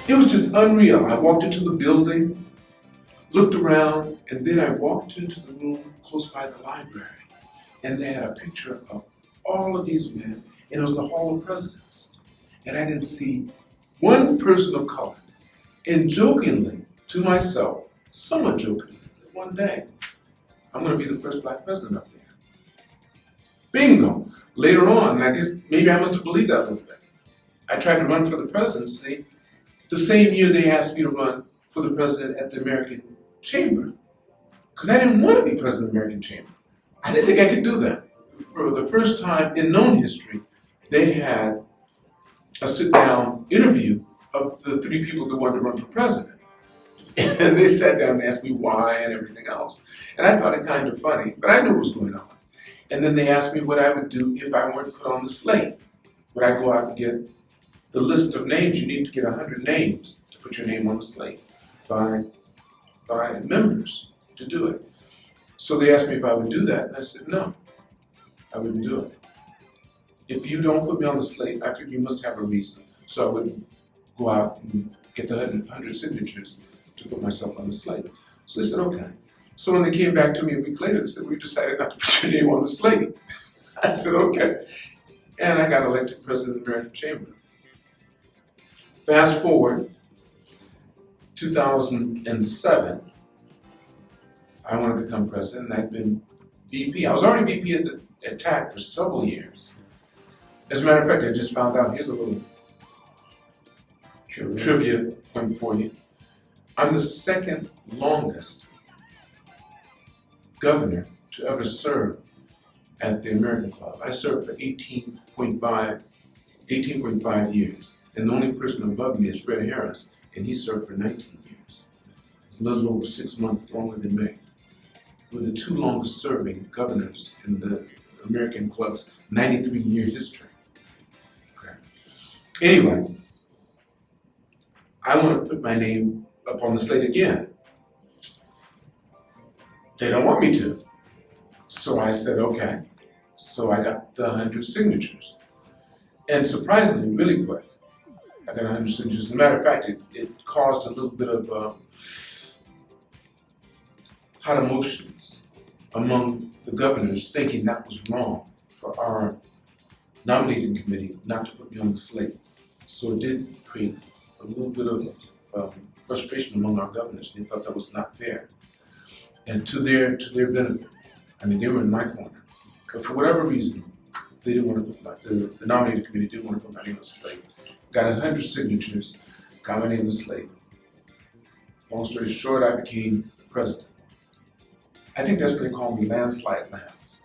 It was just unreal. I walked into the building, looked around, and then I walked into the room close by the library, and they had a picture of all of these men, and it was the Hall of Presidents. And I didn't see one person of color. And jokingly to myself, somewhat jokingly, one day, I'm gonna be the first black president up there. Bingo! Later on, I guess maybe I must have believed that a little bit. I tried to run for the presidency. The same year they asked me to run for the president at the American Chamber. Because I didn't want to be president of the American Chamber. I didn't think I could do that. For the first time in known history, they had a sit-down interview of the three people that wanted to run for president. And they sat down and asked me why and everything else. And I thought it kind of funny, but I knew what was going on. And then they asked me what I would do if I weren't put on the slate. Would I go out and get the list of names? You need to get 100 names to put your name on the slate by members to do it. So they asked me if I would do that, and I said no, I wouldn't do it. If you don't put me on the slate, I figure you must have a reason. So I wouldn't go out and get the 100 signatures to put myself on the slate. So they said, okay. So when they came back to me a week later, they said, we decided not to put your name on the slate. I said, okay. And I got elected president of the American Chamber. Fast forward, 2007, I wanted to become president, and I'd been VP. I was already VP at TAC for several years. As a matter of fact, I just found out, here's a little trivia point for you. I'm the second longest governor to ever serve at the American Club. I served for 18.5 years. And the only person above me is Fred Harris, and he served for 19 years. It's a little over 6 months longer than me. We're the two longest serving governors in the American Club's 93-year history. Okay. Anyway, I want to put my name up on the slate again. They don't want me to. So I said, okay. So I got the 100 signatures. And surprisingly, really quick, I got 100 signatures. As a matter of fact, it caused a little bit of hot emotions among the governors, thinking that was wrong for our nominating committee not to put me on the slate. So it did create a little bit of frustration among our governors. They thought that was not fair. And to their benefit, I mean, they were in my corner. But for whatever reason, they didn't want to put the nominating committee didn't want to put my name on the slate. Got 100 signatures, got my name on the slate. Long story short, I became president. I think that's what they call me, Landslide Lance.